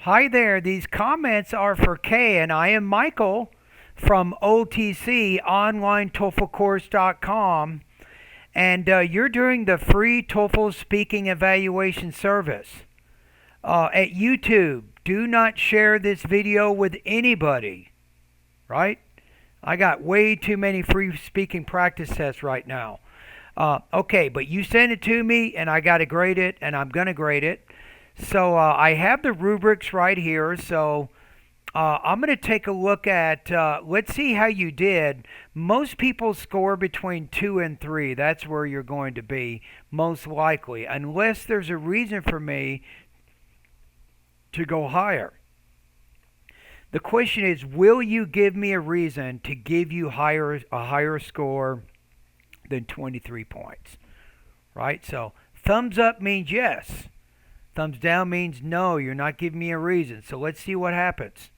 Hi there. These comments are for Kay, and I am Michael from OTC OnlineTOEFLCourse.com, and you're doing the free TOEFL speaking evaluation service at YouTube. Do not share this video with anybody, right? I got way too many free speaking practice tests right now. Okay, but you sent it to me, and I got to grade it, and I'm going to grade it. So I have the rubrics right here. So I'm going to take a look at, let's see how you did. Most people score between 2 and 3. That's where you're going to be, most likely, unless there's a reason for me to go higher. The question is, will you give me a reason to give you a higher score than 23 points? Right? So thumbs up means yes. Thumbs down means no, you're not giving me a reason. So let's see what happens.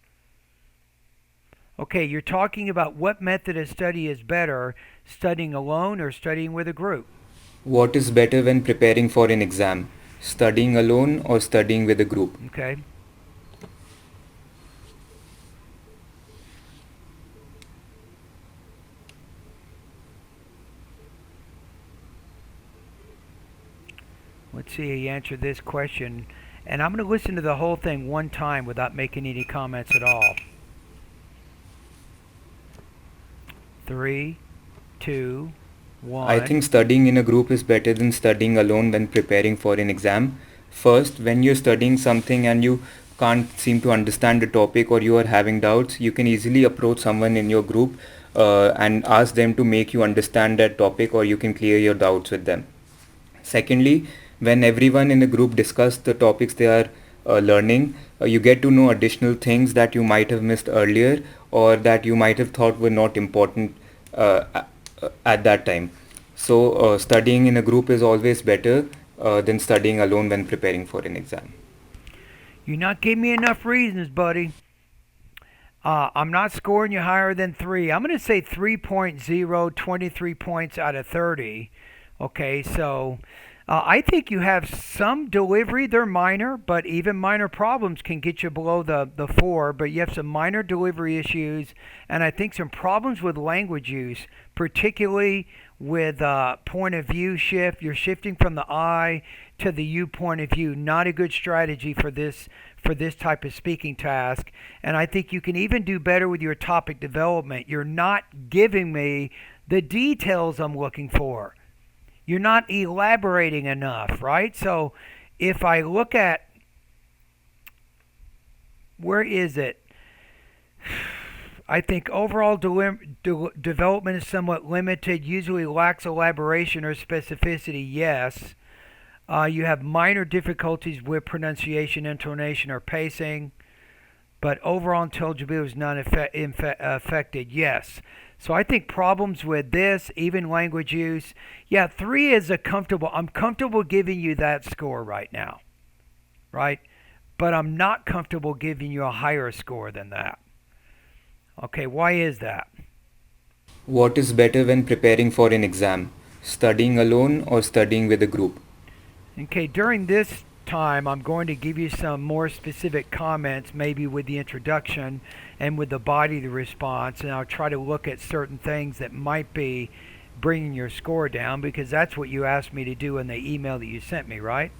Okay, you're talking about what method of study is better, studying alone or studying with a group. What is better when preparing for an exam? Studying alone or studying with a group? Okay. Let's see how you answer this question. And I'm going to listen to the whole thing one time without making any comments at all. 3, 2, 1. I think studying in a group is better than studying alone when preparing for an exam. First, when you're studying something and you can't seem to understand the topic or you are having doubts, you can easily approach someone in your group and ask them to make you understand that topic, or you can clear your doubts with them. Secondly, when everyone in the group discuss the topics they are learning, you get to know additional things that you might have missed earlier or that you might have thought were not important at that time. So studying in a group is always better than studying alone when preparing for an exam. You're not giving me enough reasons, buddy. I'm not scoring you higher than 3. I'm going to say 3.0, 23 points out of 30. Okay, so I think you have some delivery. They're minor, but even minor problems can get you below the 4. But you have some minor delivery issues, and I think some problems with language use, particularly with point of view shift. You're shifting from the I to the you point of view. Not a good strategy for this type of speaking task. And I think you can even do better with your topic development. You're not giving me the details I'm looking for. You're not elaborating enough, right? So if I look at, where is it? I think overall development is somewhat limited, usually lacks elaboration or specificity, yes. You have minor difficulties with pronunciation, intonation, or pacing, but overall intelligibility is not affected, yes. So I think problems with this, even language use, yeah, 3 is I'm comfortable giving you that score right now, right? But I'm not comfortable giving you a higher score than that. Okay, why is that? What is better when preparing for an exam? Studying alone or studying with a group? Okay, during this time, I'm going to give you some more specific comments, maybe with the introduction and with the body of the response, and I'll try to look at certain things that might be bringing your score down, because that's what you asked me to do in the email that you sent me, right?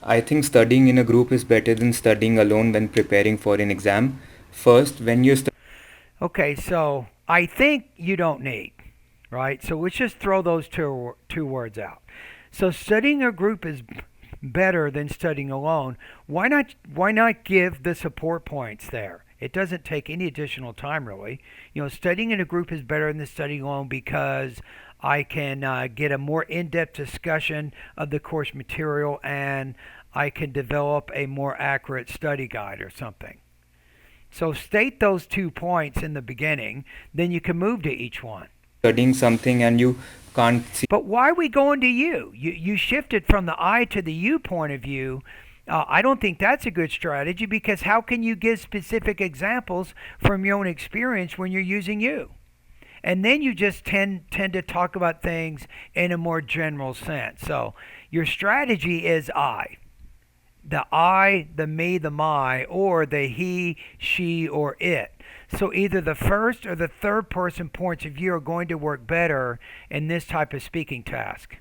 I think studying in a group is better than studying alone when preparing for an exam. First, when you're Okay, so I think you don't need, right? So let's just throw those two words out. So studying a group is better than studying alone. Why not give the support points there? It doesn't take any additional time, really. Studying in a group is better than studying alone because I can get a more in-depth discussion of the course material, and I can develop a more accurate study guide or something. So state those 2 points in the beginning, then you can move to each one. studying something and you can't see. But why are we going to you? You shifted from the I to the you point of view. I don't think that's a good strategy, because how can you give specific examples from your own experience when you're using you? And then you just tend to talk about things in a more general sense. So your strategy is I, the me, the my, or the he, she, or it. So either the first or the third person points of view are going to work better in this type of speaking task.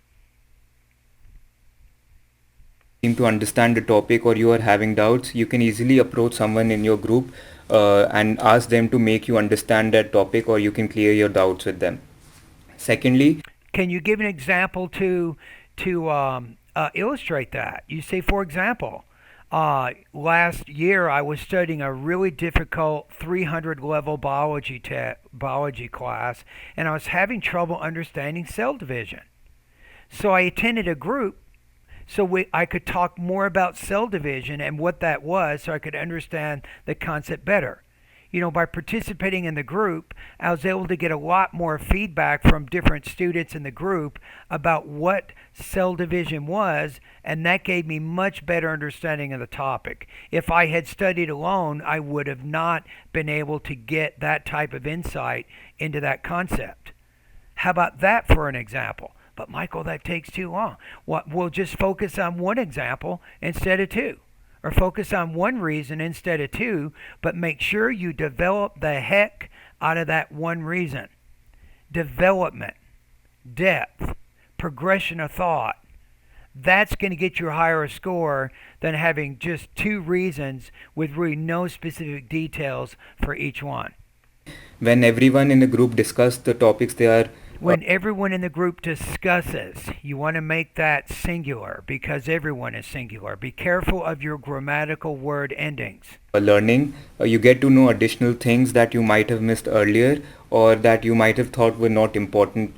Seem to understand the topic or you are having doubts, you can easily approach someone in your group and ask them to make you understand that topic, or you can clear your doubts with them. Secondly, Can you give an example to illustrate that? You say, for example, last year I was studying a really difficult 300 level biology class, and I was having trouble understanding cell division. So I attended a group so I could talk more about cell division and what that was so I could understand the concept better. By participating in the group, I was able to get a lot more feedback from different students in the group about what cell division was, and that gave me much better understanding of the topic. If I had studied alone, I would have not been able to get that type of insight into that concept. How about that for an example? But Michael, that takes too long. We'll just focus on one example instead of two. Or focus on one reason instead of two, but make sure you develop the heck out of that one reason. Development, depth, progression of thought. That's going to get you a higher score than having just two reasons with really no specific details for each one. when everyone in the group discuss the topics they are When everyone in the group discusses, you want to make that singular because everyone is singular. Be careful of your grammatical word endings. learning, you get to know additional things that you might have missed earlier or that you might have thought were not important.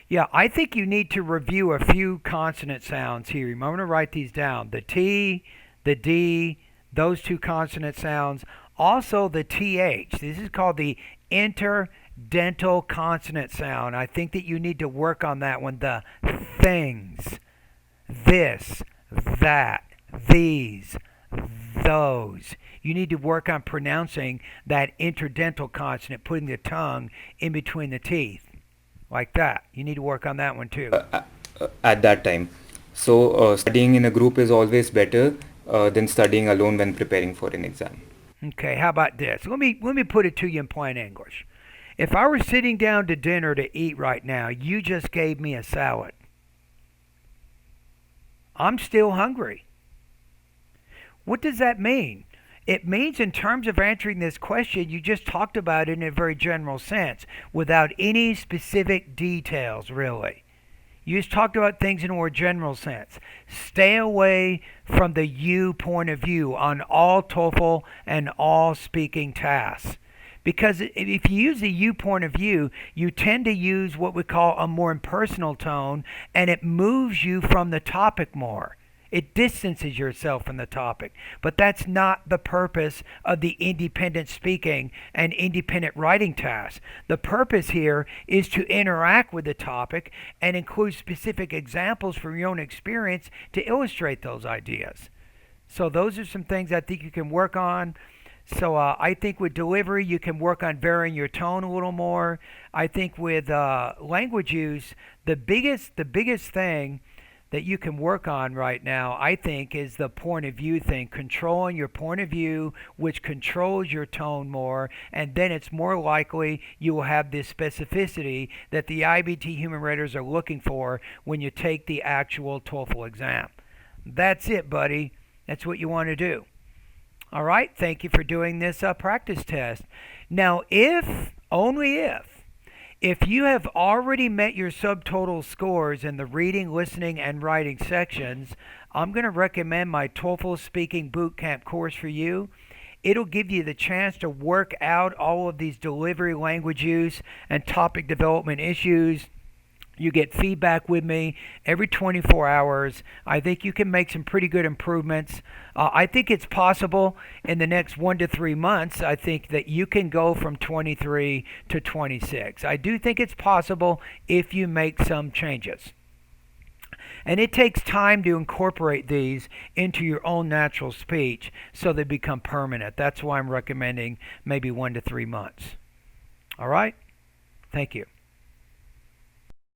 Yeah, I think you need to review a few consonant sounds here. I'm going to write these down. The T, the D, those two consonant sounds. Also the TH. This is called the interdental consonant sound. I think that you need to work on that one. The things, this, that, these, those. You need to work on pronouncing that interdental consonant, putting the tongue in between the teeth. Like that. You need to work on that one too. At that time. So studying in a group is always better than studying alone when preparing for an exam. Okay, how about this? Let me put it to you in plain English. If I were sitting down to dinner to eat right now, you just gave me a salad. I'm still hungry. What does that mean? It means in terms of answering this question, you just talked about it in a very general sense without any specific details, really. You just talked about things in a more general sense. Stay away from the you point of view on all TOEFL and all speaking tasks. Because if you use the you point of view, you tend to use what we call a more impersonal tone, and it moves you from the topic more. It distances yourself from the topic. But that's not the purpose of the independent speaking and independent writing task. The purpose here is to interact with the topic and include specific examples from your own experience to illustrate those ideas. So those are some things I think you can work on. So I think with delivery, you can work on varying your tone a little more. I think with language use, the biggest thing that you can work on right now, I think, is the point of view thing. Controlling your point of view, which controls your tone more, and then it's more likely you will have this specificity that the IBT human raters are looking for when you take the actual TOEFL exam. That's it, buddy. That's what you want to do. All right, thank you for doing this practice test. Now, only if you have already met your subtotal scores in the reading, listening, and writing sections, I'm going to recommend my TOEFL Speaking Bootcamp course for you. It'll give you the chance to work out all of these delivery, language use, and topic development issues. You get feedback with me every 24 hours. I think you can make some pretty good improvements. I think it's possible in the next 1 to 3 months. I think that you can go from 23 to 26. I do think it's possible if you make some changes. And it takes time to incorporate these into your own natural speech so they become permanent. That's why I'm recommending maybe 1 to 3 months. All right? Thank you.